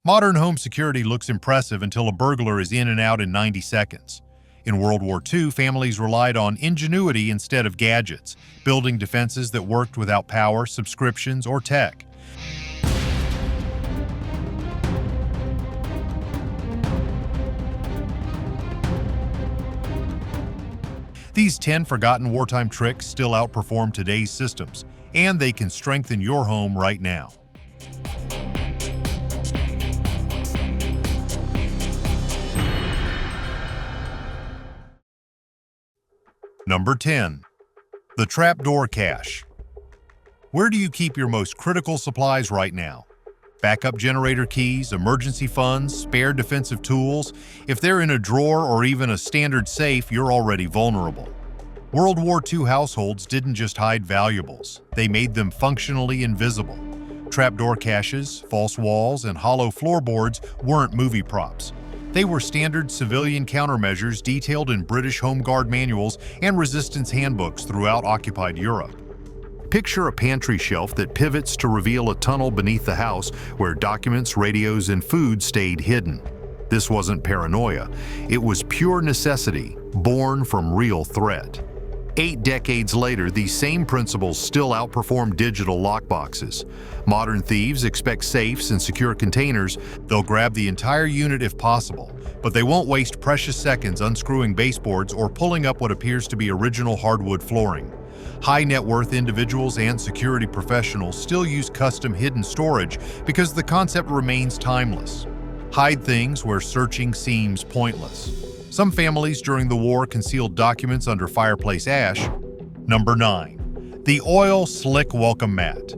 Modern home security looks impressive until a burglar is in and out in 90 seconds. In World War II, families relied on ingenuity instead of gadgets, building defenses that worked without power, subscriptions, or tech. These 10 forgotten wartime tricks still outperform today's systems, and they can strengthen your home right now. Number 10. The trapdoor cache. Where do you keep your most critical supplies right now? Backup generator keys, emergency funds, spare defensive tools. If they're in a drawer or even a standard safe, you're already vulnerable. World War II households didn't just hide valuables, they made them functionally invisible. Trapdoor caches, false walls, and hollow floorboards weren't movie props. They were standard civilian countermeasures detailed in British Home Guard manuals and resistance handbooks throughout occupied Europe. Picture a pantry shelf that pivots to reveal a tunnel beneath the house where documents, radios, and food stayed hidden. This wasn't paranoia. It was pure necessity, born from real threat. 8 decades later, these same principles still outperform digital lockboxes. Modern thieves expect safes and secure containers. They'll grab the entire unit if possible, but they won't waste precious seconds unscrewing baseboards or pulling up what appears to be original hardwood flooring. High net worth individuals and security professionals still use custom hidden storage because the concept remains timeless. Hide things where searching seems pointless. Some families during the war concealed documents under fireplace ash. Number 9. The oil slick welcome mat.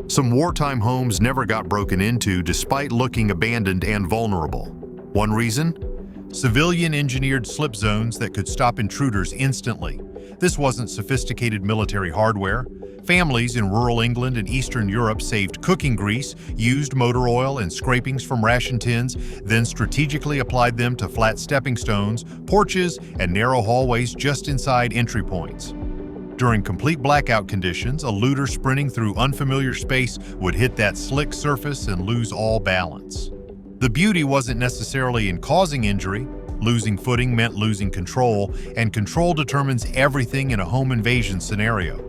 Some wartime homes never got broken into despite looking abandoned and vulnerable. One reason? Civilian-engineered slip zones that could stop intruders instantly. This wasn't sophisticated military hardware. Families in rural England and Eastern Europe saved cooking grease, used motor oil and scrapings from ration tins, then strategically applied them to flat stepping stones, porches, and narrow hallways just inside entry points. During complete blackout conditions, a looter sprinting through unfamiliar space would hit that slick surface and lose all balance. The beauty wasn't necessarily in causing injury. Losing footing meant losing control, and control determines everything in a home invasion scenario.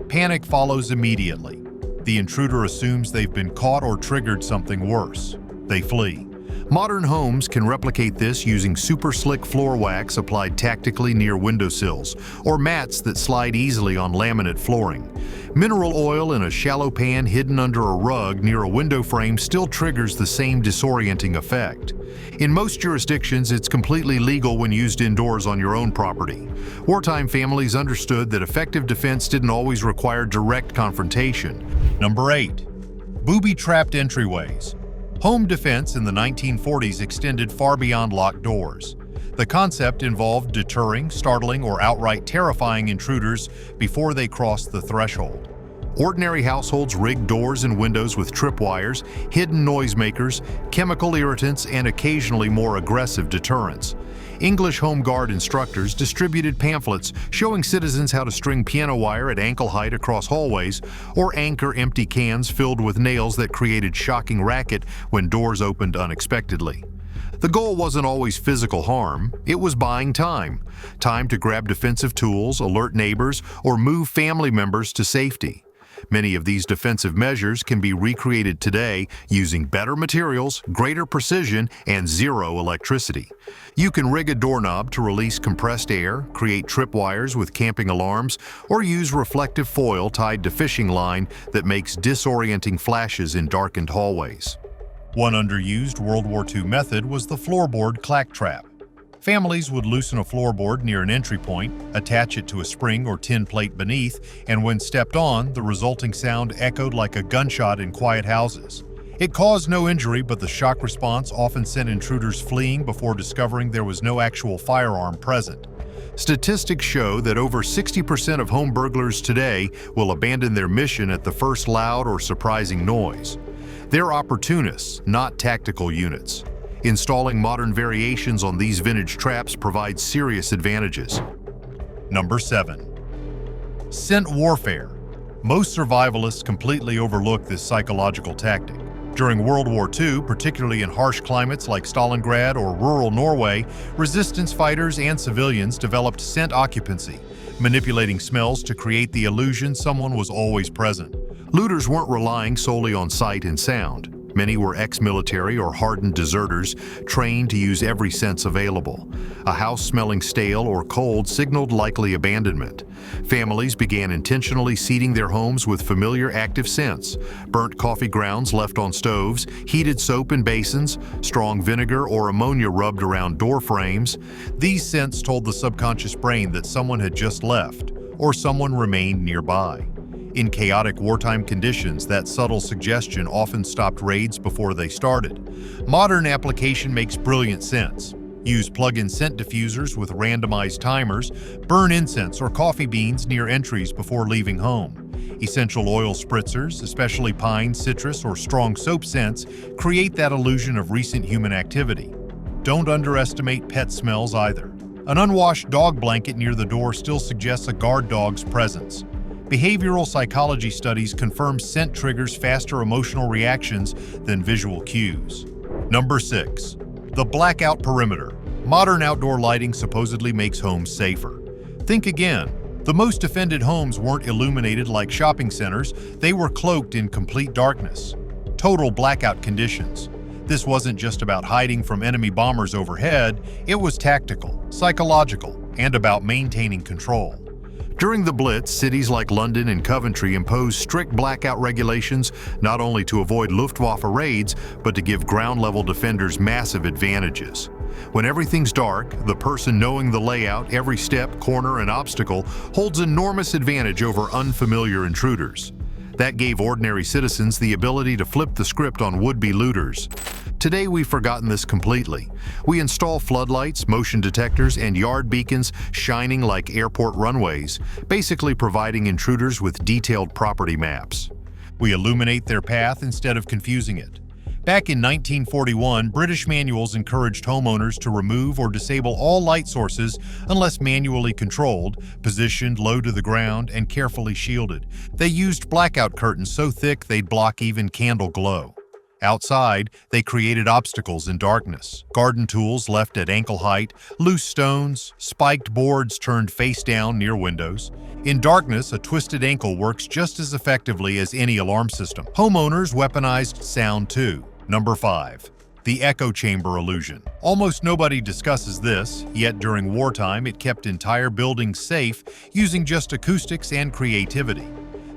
Panic follows immediately. The intruder assumes they've been caught or triggered something worse. They flee. Modern homes can replicate this using super slick floor wax applied tactically near windowsills, or mats that slide easily on laminate flooring. Mineral oil in a shallow pan hidden under a rug near a window frame still triggers the same disorienting effect. In most jurisdictions, it's completely legal when used indoors on your own property. Wartime families understood that effective defense didn't always require direct confrontation. Number 8. Booby-trapped entryways. Home defense in the 1940s extended far beyond locked doors. The concept involved deterring, startling, or outright terrifying intruders before they crossed the threshold. Ordinary households rigged doors and windows with tripwires, hidden noisemakers, chemical irritants, and occasionally more aggressive deterrents. English Home Guard instructors distributed pamphlets showing citizens how to string piano wire at ankle height across hallways or anchor empty cans filled with nails that created shocking racket when doors opened unexpectedly. The goal wasn't always physical harm, it was buying time. Time to grab defensive tools, alert neighbors, or move family members to safety. Many of these defensive measures can be recreated today using better materials, greater precision, and zero electricity. You can rig a doorknob to release compressed air, create tripwires with camping alarms, or use reflective foil tied to fishing line that makes disorienting flashes in darkened hallways. One underused World War II method was the floorboard clack trap. Families would loosen a floorboard near an entry point, attach it to a spring or tin plate beneath, and when stepped on, the resulting sound echoed like a gunshot in quiet houses. It caused no injury, but the shock response often sent intruders fleeing before discovering there was no actual firearm present. Statistics show that over 60% of home burglars today will abandon their mission at the first loud or surprising noise. They're opportunists, not tactical units. Installing modern variations on these vintage traps provides serious advantages. Number 7. Scent warfare. Most survivalists completely overlook this psychological tactic. During World War II, particularly in harsh climates like Stalingrad or rural Norway, resistance fighters and civilians developed scent occupancy, manipulating smells to create the illusion someone was always present. Looters weren't relying solely on sight and sound. Many were ex-military or hardened deserters, trained to use every sense available. A house smelling stale or cold signaled likely abandonment. Families began intentionally seeding their homes with familiar active scents: burnt coffee grounds left on stoves, heated soap in basins, strong vinegar or ammonia rubbed around door frames. These scents told the subconscious brain that someone had just left, or someone remained nearby. In chaotic wartime conditions, that subtle suggestion often stopped raids before they started. Modern application makes brilliant sense. Use plug-in scent diffusers with randomized timers, burn incense or coffee beans near entries before leaving home. Essential oil spritzers, especially pine, citrus, or strong soap scents, create that illusion of recent human activity. Don't underestimate pet smells either. An unwashed dog blanket near the door still suggests a guard dog's presence. Behavioral psychology studies confirm scent triggers faster emotional reactions than visual cues. Number 6. The blackout perimeter. Modern outdoor lighting supposedly makes homes safer. Think again. The most defended homes weren't illuminated like shopping centers, they were cloaked in complete darkness. Total blackout conditions. This wasn't just about hiding from enemy bombers overhead, it was tactical, psychological, and about maintaining control. During the Blitz, cities like London and Coventry imposed strict blackout regulations not only to avoid Luftwaffe raids, but to give ground-level defenders massive advantages. When everything's dark, the person knowing the layout, every step, corner, and obstacle holds enormous advantage over unfamiliar intruders. That gave ordinary citizens the ability to flip the script on would-be looters. Today, we've forgotten this completely. We install floodlights, motion detectors, and yard beacons shining like airport runways, basically providing intruders with detailed property maps. We illuminate their path instead of confusing it. Back in 1941, British manuals encouraged homeowners to remove or disable all light sources unless manually controlled, positioned low to the ground, and carefully shielded. They used blackout curtains so thick they'd block even candle glow. Outside, they created obstacles in darkness. Garden tools left at ankle height, loose stones, spiked boards turned face down near windows. In darkness, a twisted ankle works just as effectively as any alarm system. Homeowners weaponized sound too. Number 5. The echo chamber illusion. Almost nobody discusses this, yet during wartime it kept entire buildings safe using just acoustics and creativity.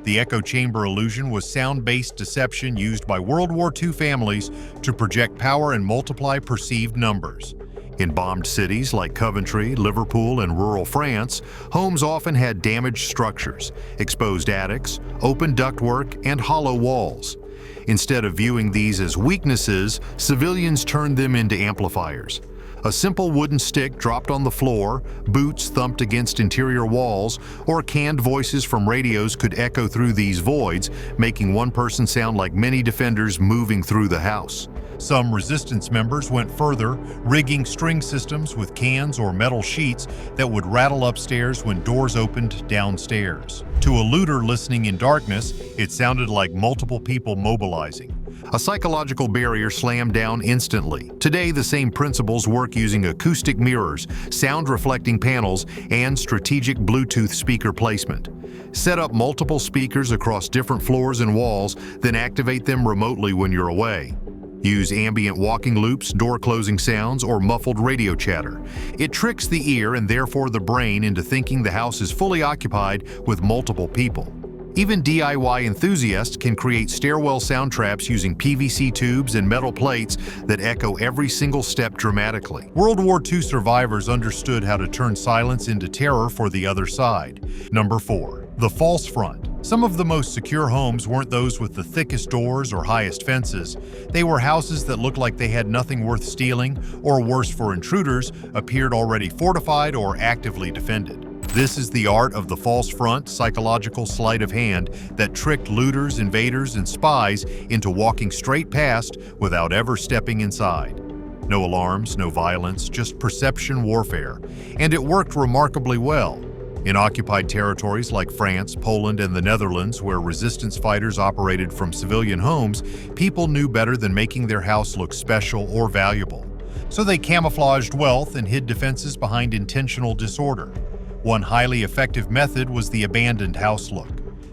The echo chamber illusion was sound-based deception used by World War II families to project power and multiply perceived numbers. In bombed cities like Coventry, Liverpool, and rural France, homes often had damaged structures, exposed attics, open ductwork, and hollow walls. Instead of viewing these as weaknesses, civilians turned them into amplifiers. A simple wooden stick dropped on the floor, boots thumped against interior walls, or canned voices from radios could echo through these voids, making one person sound like many defenders moving through the house. Some resistance members went further, rigging string systems with cans or metal sheets that would rattle upstairs when doors opened downstairs. To a looter listening in darkness, it sounded like multiple people mobilizing. A psychological barrier slammed down instantly. Today, the same principles work using acoustic mirrors, sound-reflecting panels, and strategic Bluetooth speaker placement. Set up multiple speakers across different floors and walls, then activate them remotely when you're away. Use ambient walking loops, door-closing sounds, or muffled radio chatter. It tricks the ear and therefore the brain into thinking the house is fully occupied with multiple people. Even DIY enthusiasts can create stairwell sound traps using PVC tubes and metal plates that echo every single step dramatically. World War II survivors understood how to turn silence into terror for the other side. Number 4. The false front. Some of the most secure homes weren't those with the thickest doors or highest fences. They were houses that looked like they had nothing worth stealing, or worse for intruders, appeared already fortified or actively defended. This is the art of the false front, psychological sleight of hand that tricked looters, invaders, and spies into walking straight past without ever stepping inside. No alarms, no violence, just perception warfare. And it worked remarkably well. In occupied territories like France, Poland, and the Netherlands, where resistance fighters operated from civilian homes, people knew better than making their house look special or valuable. So they camouflaged wealth and hid defenses behind intentional disorder. One highly effective method was the abandoned house look.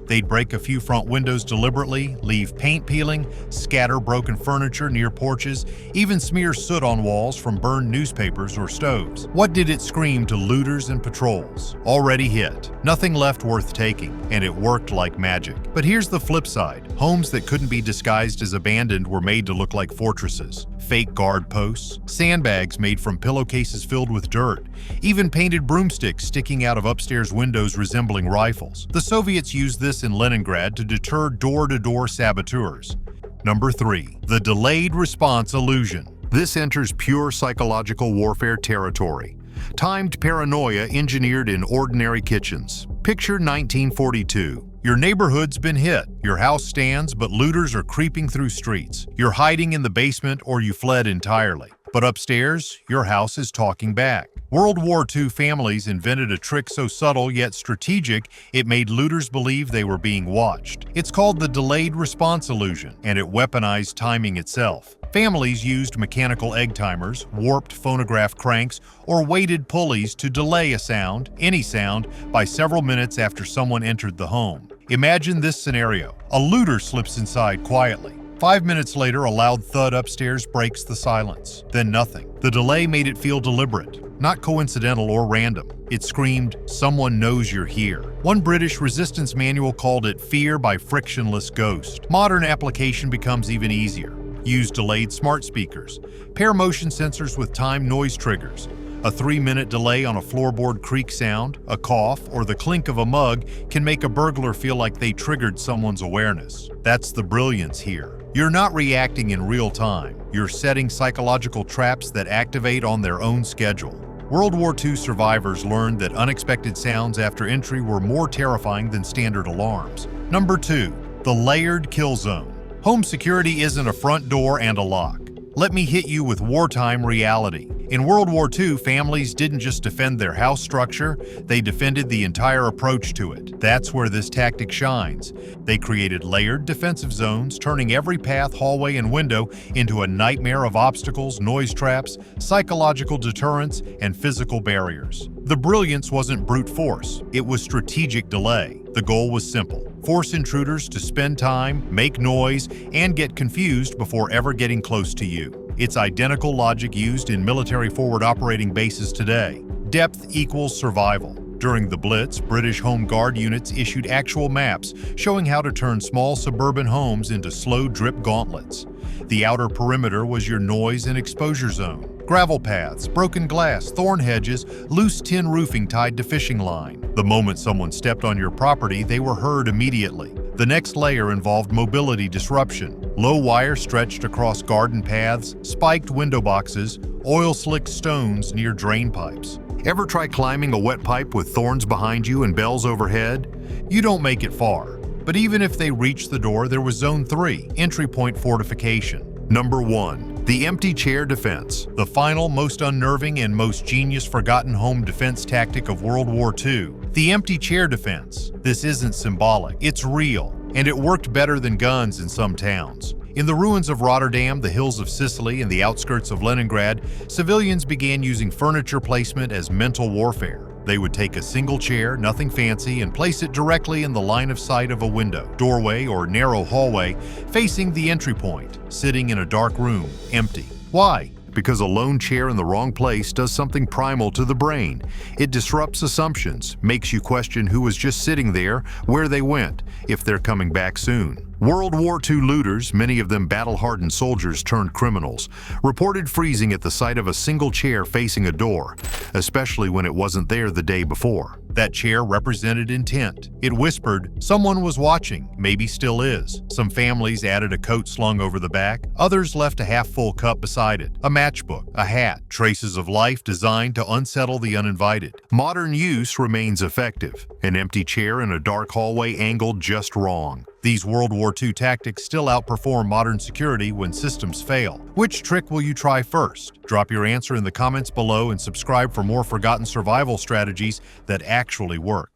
They'd break a few front windows deliberately, leave paint peeling, scatter broken furniture near porches, even smear soot on walls from burned newspapers or stoves. What did it scream to looters and patrols? Already hit. Nothing left worth taking, and it worked like magic. But here's the flip side. Homes that couldn't be disguised as abandoned were made to look like fortresses. Fake guard posts, sandbags made from pillowcases filled with dirt, even painted broomsticks sticking out of upstairs windows resembling rifles. The Soviets used this in Leningrad to deter door-to-door saboteurs. Number 3. The delayed response illusion. This enters pure psychological warfare territory. Timed paranoia engineered in ordinary kitchens. Picture 1942. Your neighborhood's been hit. Your house stands, but looters are creeping through streets. You're hiding in the basement or you fled entirely. But upstairs, your house is talking back. World War II families invented a trick so subtle yet strategic, it made looters believe they were being watched. It's called the delayed response illusion, and it weaponized timing itself. Families used mechanical egg timers, warped phonograph cranks, or weighted pulleys to delay a sound, any sound, by several minutes after someone entered the home. Imagine this scenario. A looter slips inside quietly. 5 minutes later, a loud thud upstairs breaks the silence. Then nothing. The delay made it feel deliberate, not coincidental or random. It screamed, "Someone knows you're here." One British resistance manual called it fear by frictionless ghost. Modern application becomes even easier. Use delayed smart speakers. Pair motion sensors with time noise triggers. A 3-minute delay on a floorboard creak sound, a cough, or the clink of a mug can make a burglar feel like they triggered someone's awareness. That's the brilliance here. You're not reacting in real time. You're setting psychological traps that activate on their own schedule. World War II survivors learned that unexpected sounds after entry were more terrifying than standard alarms. Number 2. The layered kill zone. Home security isn't a front door and a lock. Let me hit you with wartime reality. In World War II, families didn't just defend their house structure, they defended the entire approach to it. That's where this tactic shines. They created layered defensive zones, turning every path, hallway, and window into a nightmare of obstacles, noise traps, psychological deterrents, and physical barriers. The brilliance wasn't brute force, it was strategic delay. The goal was simple: force intruders to spend time, make noise, and get confused before ever getting close to you. It's identical logic used in military forward operating bases today. Depth equals survival. During the Blitz, British Home Guard units issued actual maps showing how to turn small suburban homes into slow drip gauntlets. The outer perimeter was your noise and exposure zone. Gravel paths, broken glass, thorn hedges, loose tin roofing tied to fishing line. The moment someone stepped on your property, they were heard immediately. The next layer involved mobility disruption. Low wire stretched across garden paths, spiked window boxes, oil-slicked stones near drain pipes. Ever try climbing a wet pipe with thorns behind you and bells overhead? You don't make it far. But even if they reached the door, there was Zone 3, entry point fortification. Number 1. The empty chair defense. The final, most unnerving, and most genius forgotten home defense tactic of World War II. The empty chair defense. This isn't symbolic, it's real, and it worked better than guns in some towns. In the ruins of Rotterdam, the hills of Sicily, and the outskirts of Leningrad, civilians began using furniture placement as mental warfare. They would take a single chair, nothing fancy, and place it directly in the line of sight of a window, doorway, or narrow hallway, facing the entry point, sitting in a dark room, empty. Why? Because a lone chair in the wrong place does something primal to the brain. It disrupts assumptions, makes you question who was just sitting there, where they went, if they're coming back soon. World War II looters, many of them battle-hardened soldiers turned criminals, reported freezing at the sight of a single chair facing a door, especially when it wasn't there the day before. That chair represented intent. It whispered, someone was watching, maybe still is. Some families added a coat slung over the back, others left a half-full cup beside it, a matchbook, a hat, traces of life designed to unsettle the uninvited. Modern use remains effective. An empty chair in a dark hallway angled just wrong. These World War II tactics still outperform modern security when systems fail. Which trick will you try first? Drop your answer in the comments below and subscribe for more forgotten survival strategies that actually work.